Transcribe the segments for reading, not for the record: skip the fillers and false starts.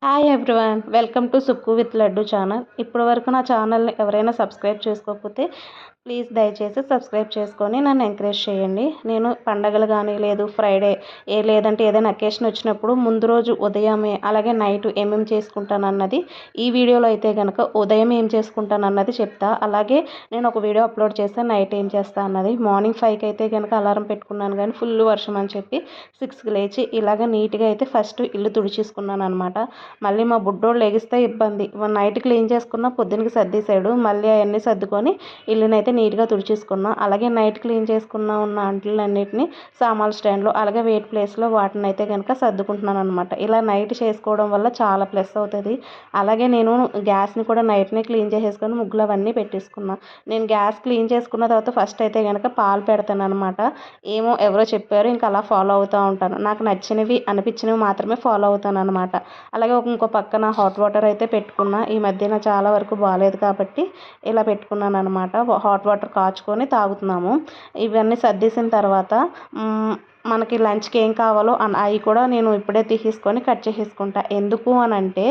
Hi everyone, welcome to Sukku with laddu channel. ఇప్పటి వరకు నా ఛానల్ని ఎవరైనా సబ్స్క్రైబ్ చేసుకోకపోతే ప్లీజ్ దయచేసి సబ్స్క్రైబ్ చేసుకొని నన్ను ఎంకరేజ్ చేయండి. నేను పండగలు కానీ ఫ్రైడే లేదంటే ఏదైనా అకేషన్ వచ్చినప్పుడు ముందు రోజు ఉదయమే అలాగే నైట్ ఏమేమి చేసుకుంటాను అన్నది ఈ వీడియోలో అయితే కనుక ఉదయం ఏం చేసుకుంటాను అన్నది చెప్తా. అలాగే నేను ఒక వీడియో అప్లోడ్ చేస్తే నైట్ ఏం చేస్తా అన్నది. మార్నింగ్ 5కి అయితే కనుక అలారం పెట్టుకున్నాను, కానీ ఫుల్ వర్షం అని చెప్పి 6కి లేచి ఇలాగ నీట్గా అయితే ఫస్ట్ ఇల్లు తుడిచేసుకున్నాను అనమాట. మళ్ళీ మా బుడ్డోడు లెగిస్తే ఇబ్బంది, నైట్ క్లీన్ చేసుకున్న పొద్దునకి సర్దేశాడు. మళ్ళీ అవన్నీ సర్దుకొని ఇల్లునైతే నీట్గా తుడిచేసుకున్నా. అలాగే నైట్ క్లీన్ చేసుకున్న ఉన్న అంట్లన్నిటిని సామాన్ల స్టాండ్లో అలాగే వెయిట్ ప్లేస్లో వాటిని అయితే కనుక సర్దుకుంటున్నాను అనమాట. ఇలా నైట్ చేసుకోవడం వల్ల చాలా ప్లస్ అవుతుంది. అలాగే నేను గ్యాస్ని కూడా నైట్నే క్లీన్ చేసేసుకొని ముగ్గులు అవన్నీ పెట్టేసుకున్నా. నేను గ్యాస్ క్లీన్ చేసుకున్న తర్వాత ఫస్ట్ అయితే కనుక పాలు పెడతాను అనమాట. ఏమో ఎవరో చెప్పారు, ఇంకా అలా ఫాలో అవుతూ ఉంటాను. నాకు నచ్చినవి అనిపించినవి మాత్రమే ఫాలో అవుతాను అనమాట. అలాగే ఇంకో పక్కన హాట్ వాటర్ అయితే పెట్టుకున్నా. ఈ మధ్యన చాలా వరకు బాగాలేదు కాబట్టి ఇలా పెట్టుకున్నాను అనమాట. హాట్ వాటర్ కాచుకొని తాగుతున్నాము. ఇవన్నీ సర్దేసిన తర్వాత మనకి లంచ్కి ఏం కావాలో అవి కూడా నేను ఇప్పుడే తీసేసుకొని కట్ చేసేసుకుంటా. ఎందుకు అని అంటే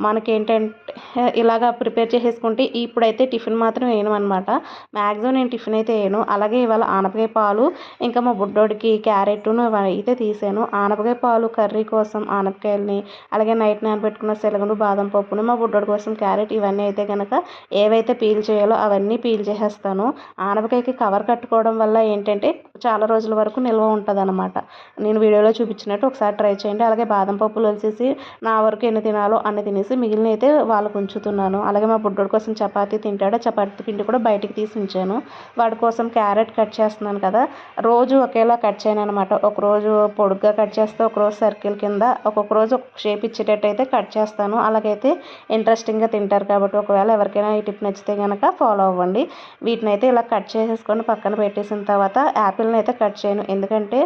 మనకేంటంటే ఇలాగా ప్రిపేర్ చేసేసుకుంటే ఇప్పుడైతే టిఫిన్ మాత్రం వేయను అనమాట. మ్యాక్సిమం నేను టిఫిన్ అయితే వేయను. అలాగే ఇవాళ ఆనపకాయ పాలు ఇంకా మా బుడ్డోడికి క్యారెట్ను అయితే తీసాను. ఆనపకాయ పాలు కర్రీ కోసం ఆనపకాయలని అలాగే నైట్ నానబెట్టుకున్న శనగలు బాదం పప్పును మా బుడ్డోడి కోసం క్యారెట్ ఇవన్నీ అయితే కనుక ఏవైతే పీల్ చేయాలో అవన్నీ పీల్ చేసేస్తాను. ఆనపకాయకి కవర్ కట్టుకోవడం వల్ల ఏంటంటే చాలా రోజుల వరకు నిల్వ ఉంటుంది అనమాట. నేను వీడియోలో చూపించినట్టు ఒకసారి ట్రై చేయండి. అలాగే బాదం పప్పులు వచ్చేసి నా వరకు ఎన్ని తినాలో అన్ని తినేసి మిగిలిన అయితే వాళ్ళకు ఉంచుతున్నాను. అలాగే మా బుడ్డోడి కోసం చపాతీ తింటాడు, చపాతీ పిండి కూడా బయటికి తీసి ఉంచాను. వాడి కోసం క్యారెట్ కట్ చేస్తున్నాను కదా, రోజు ఒకేలా కట్ చేయను అనమాట. ఒకరోజు పొడుగ్గా కట్ చేస్తే ఒకరోజు సర్కిల్ కింద, ఒక్కొక్క రోజు ఒక షేప్ ఇచ్చేటట్టు అయితే కట్ చేస్తాను. అలాగైతే ఇంట్రెస్టింగ్గా తింటారు కాబట్టి ఒకవేళ ఎవరికైనా ఈ టిప్ నచ్చితే కనుక ఫాలో అవ్వండి. వీటిని అయితే ఇలా కట్ చేసేసుకొని పక్కన పెట్టేసిన తర్వాత యాపిల్ని అయితే కట్ చేయను, ఎందుకంటే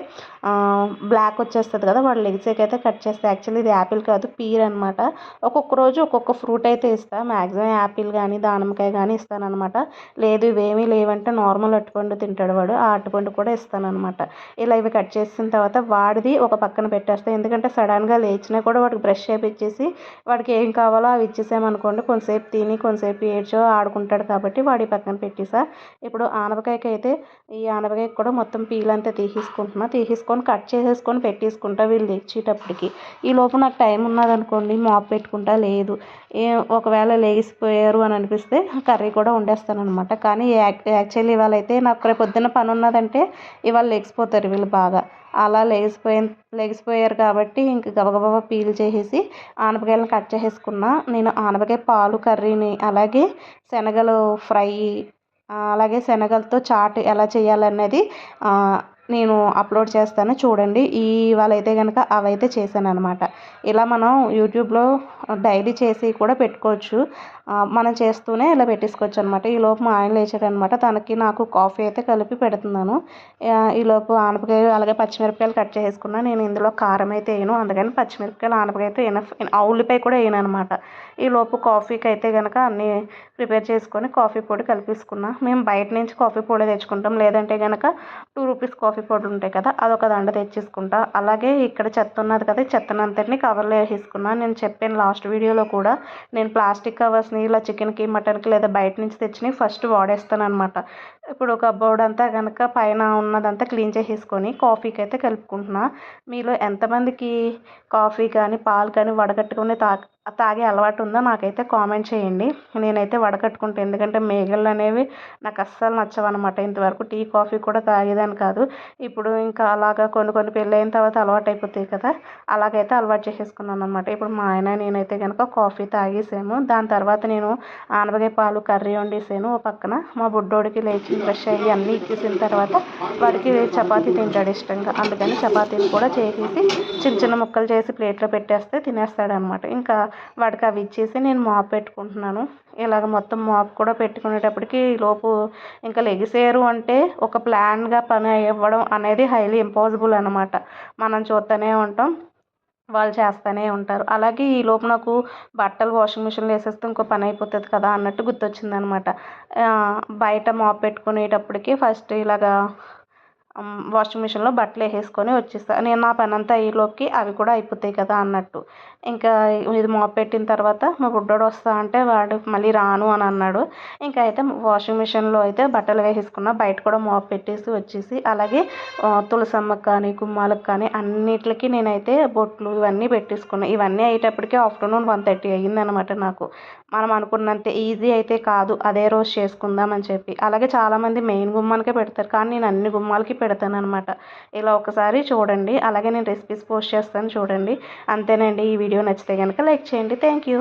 బ్లాక్ వచ్చేస్తుంది కదా, వాడు లెగ్సేకైతే కట్ చేస్తే. యాక్చువల్లీ ఇది యాపిల్ కాదు, పీర్ అనమాట. ఒక్కొక్క రోజు ఒక్కొక్క ఫ్రూట్ అయితే ఇస్తాను. మ్యాక్సిమం యాపిల్ కానీ దానిమ్మకాయ కానీ ఇస్తానమాట. లేదు ఇవేమీ లేవంటే నార్మల్ అరటిపండు తింటాడు వాడు, ఆ అరటిపండు కూడా ఇస్తానమాట. ఇలా ఇవి కట్ చేసిన తర్వాత వాడిది ఒక పక్కన పెట్టేస్తాను, ఎందుకంటే సడన్గా లేచినా కూడా వాడికి బ్రష్ చేపించేసి వాడికి ఏం కావాలో అవి ఇచ్చేసామనుకోండి, కొంతసేపు తిని కొంతసేపు ఏడ్చో ఆడుకుంటాడు కాబట్టి వాడి పక్కన పెట్టేసా. ఇప్పుడు ఆనపకాయకి అయితే ఈ ఆనపకాయకి కూడా మొత్తం పీల్ అంతా తీసేసుకొని కట్ చేసేసుకొని పెట్టేసుకుంటా వీళ్ళు తెచ్చేటప్పటికి. ఈ లోపు నాకు టైం ఉన్నదనుకోండి మాప్ పెట్టుకుంటా. లేదు ఒకవేళ లేచిపోయారు అని అనిపిస్తే కర్రీ కూడా వండేస్తాను అనమాట. కానీ యాక్చువల్లీ ఇవాళ అయితే నాకు రేపు పొద్దున్న పని ఉన్నదంటే ఇవాళ లేచిపోతారు వీళ్ళు బాగా. అలా లేచిపోయారు కాబట్టి ఇంక గబగబా పీల్ చేసేసి ఆనపకాయలను కట్ చేసేసుకున్నా. నేను ఆనపకాయ పాలు కర్రీని అలాగే శనగలు ఫ్రై అలాగే శనగలతో చాట్ ఎలా చేయాలనేది నేను అప్లోడ్ చేస్తాను, చూడండి. ఇవాళ అయితే కనుక అవైతే చేశాను అనమాట. ఇలా మనం యూట్యూబ్లో డైలీ చేసి కూడా పెట్టుకోవచ్చు. మనం చేస్తూనే ఇలా పెట్టేసుకోవచ్చు అనమాట. ఈలోపు మా ఆయన లేచాడనమాట, తనకి నాకు కాఫీ అయితే కలిపి పెడుతున్నాను. ఈలోపు ఆనపకాయలు అలాగే పచ్చిమిరపకాయలు కట్ చేసుకున్నాను. నేను ఇందులో కారం అయితే వేయను, అందుకని పచ్చిమిరపకాయలు ఆనపకాయ అయితే ఉల్లిపాయ కూడా వేయను అనమాట. ఈలోపు కాఫీకి అయితే కనుక అన్నీ ప్రిపేర్ చేసుకొని కాఫీ పొడి కలిపేసుకున్నా. మేము బయట నుంచి కాఫీ పొడి తెచ్చుకుంటాం, లేదంటే కనుక 2 రూపీస్ కాఫీ పొడి ఉంటాయి కదా, అదొక దండ తెచ్చేసుకుంటా. అలాగే ఇక్కడ చెత్త ఉన్నది కదా, చెత్తనంతటిని కవర్లో వేసేసుకున్నాను. నేను చెప్పాను లాస్ట్ వీడియోలో కూడా, నేను ప్లాస్టిక్ కవర్స్ని ఇలా చికెన్కి మటన్కి లేదా బయట నుంచి తెచ్చినవి ఫస్ట్ వాడేస్తాను అనమాట. ఇప్పుడు కబోర్డ్ అంతా కనుక పైన ఉన్నదంతా క్లీన్ చేసేసుకొని కాఫీకి అయితే కలుపుకుంటున్నా. మీలో ఎంతమందికి కాఫీ కానీ పాలు కానీ వడగట్టుకుని తాగే అలవాటు ఉందో నాకైతే కామెంట్ చేయండి. నేనైతే వడకట్టుకుంటాను, ఎందుకంటే మేగళ్ళు అనేవి నాకు అస్సలు నచ్చవన్నమాట. ఇంతవరకు టీ కాఫీ కూడా తాగేదాన్ని కాదు. ఇప్పుడు ఇంకా అలాగా కొన్ని పెళ్ళైన తర్వాత అలవాటు అయిపోతాయి కదా, అలాగైతే అలవాటు చేసేసుకున్నాను అనమాట. ఇప్పుడు మా ఆయన నేనైతే కనుక కాఫీ తాగేసాము. దాని తర్వాత నేను ఆనపకాయ పాలు కర్రీ వండేసాను. ఓ పక్కన మా బుడ్డోడికి లేచి బ్రష్ అయ్యి అన్నీ ఇచ్చేసిన తర్వాత వాడికి చపాతీ తింటాడు ఇష్టంగా, అందుకని చపాతీలు కూడా చేసేసి చిన్న చిన్న ముక్కలు చేసి ప్లేట్లో పెట్టేస్తే తినేస్తాడనమాట. ఇంకా వాడికి అవి ఇచ్చేసి నేను మాప్ పెట్టుకుంటున్నాను. ఇలాగ మొత్తం మాప్ కూడా పెట్టుకునేటప్పటికి లోపు ఇంకా లెగిసారు అంటే ఒక ప్లాన్గా పని ఇవ్వడం అనేది హైలీ ఇంపాసిబుల్ అనమాట. మనం చూస్తూనే ఉంటాం, వాళ్ళు చేస్తూనే ఉంటారు. అలాగే ఈ లోపు నాకు బట్టలు వాషింగ్ మిషన్లో వేసేస్తే ఇంకో పని అయిపోతుంది కదా అన్నట్టు గుర్తొచ్చిందనమాట. బయట మాప్ పెట్టుకునేటప్పటికి ఫస్ట్ ఇలాగా వాషింగ్ మిషన్లో బట్టలు వేసేసుకొని వచ్చేస్తాను. నేను నా పని అంతా అయ్యేలోకి అవి కూడా అయిపోతాయి కదా అన్నట్టు. ఇంకా ఇది మోప్ పెట్టిన తర్వాత మా బుడ్డోడు వస్తా అంటే వాడు మళ్ళీ రాను అని అన్నాడు. ఇంకా అయితే వాషింగ్ మిషన్లో అయితే బట్టలు వేసేసుకున్నా, బయట కూడా మోప్ పెట్టేసి వచ్చేసి అలాగే తులసమ్మకి కానీ గుమ్మాలకు కానీ అన్నిటికి నేనైతే బొట్లు ఇవన్నీ పెట్టేసుకున్నాను. ఇవన్నీ అయ్యేటప్పటికే ఆఫ్టర్నూన్ 1:30 అయ్యిందనమాట నాకు. మనం అనుకున్నంత ఈజీ అయితే కాదు అదే రోజు చేసుకుందాం అని చెప్పి. అలాగే చాలామంది మెయిన్ గుమ్మానికే పెడతారు, కానీ నేను అన్ని గుమ్మాలకి పెడతాను అనమాట. ఇలా ఒకసారి చూడండి. అలాగే నేను రెసిపీస్ పోస్ట్ చేస్తాను చూడండి. అంతేనండి. ఈ వీడియో నచ్చితే కనుక లైక్ చేయండి. Thank you.